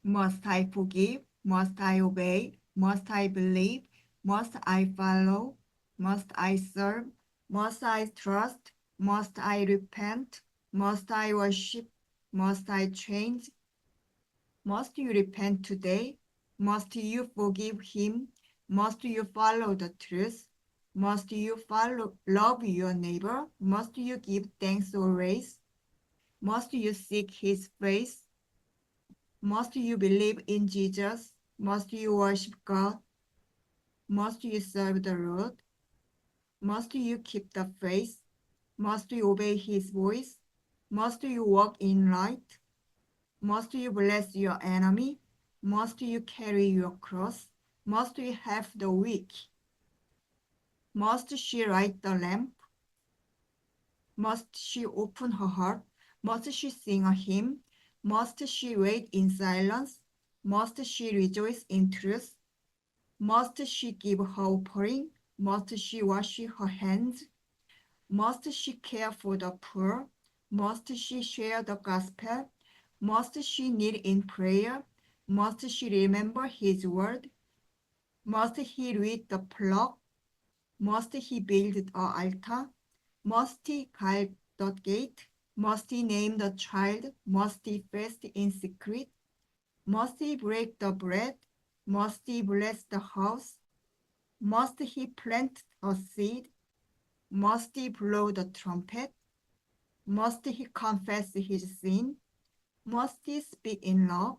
Must I forgive? Must I obey? Must I believe? Must I follow? Must I serve? Must I trust? Must I repent? Must I worship? Must I change? Must you repent today? Must you forgive him? Must you follow the truth? Must you love your neighbor? Must you give thanks always? Must you seek his face? Must you believe in Jesus? Must you worship God? Must you serve the Lord? Must you keep the faith? Must you obey his voice? Must you walk in light? Must you bless your enemy? Must you carry your cross? Must you help the weak? Must she light the lamp? Must she open her heart? Must she sing a hymn? Must she wait in silence? Must she rejoice in truth? Must she give her offering? Must she wash her hands? Must she care for the poor? Must she share the gospel? Must she kneel in prayer? Must she remember his word? Must he read the flock? Must he build the altar? Must he guard the gate? Must he name the child? Must he fast in secret? Must he break the bread? Must he bless the house? Must he plant a seed? Must he blow the trumpet? Must he confess his sin? Must he speak in love?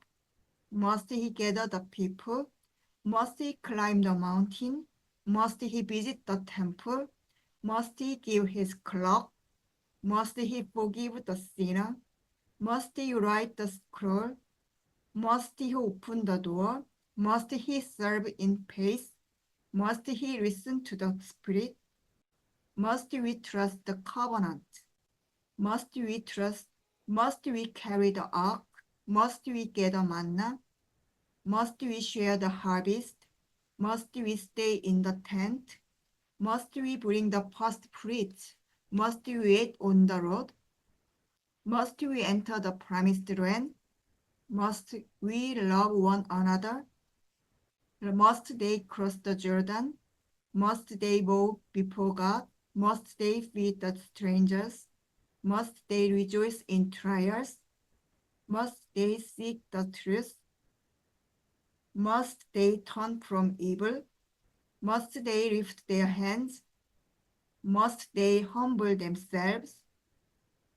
Must he gather the people? Must he climb the mountain? Must he visit the temple? Must he give his cloak? Must he forgive the sinner? Must he write the scroll? Must he open the door? Must he serve in peace? Must he listen to the Spirit? Must we trust the covenant? Must we trust? Must we carry the ark? Must we gather manna? Must we share the harvest? Must we stay in the tent? Must we bring the first fruits? Must we wait on the road? Must we enter the promised land? Must we love one another? Must they cross the Jordan? Must they bow before God? Must they feed the strangers? Must they rejoice in trials? Must they seek the truth? Must they turn from evil? Must they lift their hands? Must they humble themselves?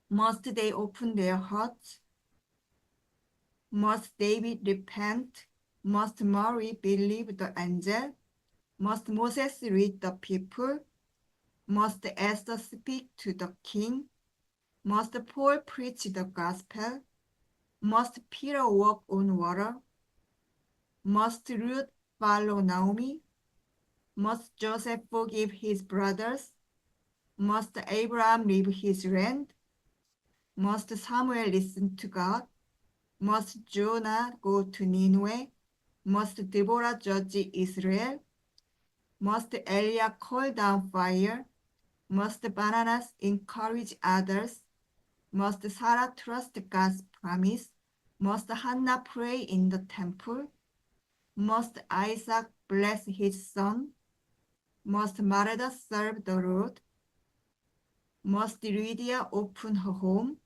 Must they open their hearts? Must David repent? Must Mary believe the angel? Must Moses lead the people? Must Esther speak to the king? Must Paul preach the gospel? Must Peter walk on water? Must Ruth follow Naomi? Must Joseph forgive his brothers? Must Abraham leave his land? Must Samuel listen to God? Must Jonah go to Nineveh? Must Deborah judge Israel? Must Elijah call down fire? Must Bananas encourage others? Must Sarah trust God's promise? Must Hannah pray in the temple? Must Isaac bless his son? Must Martha serve the Lord? Must Lydia open her home?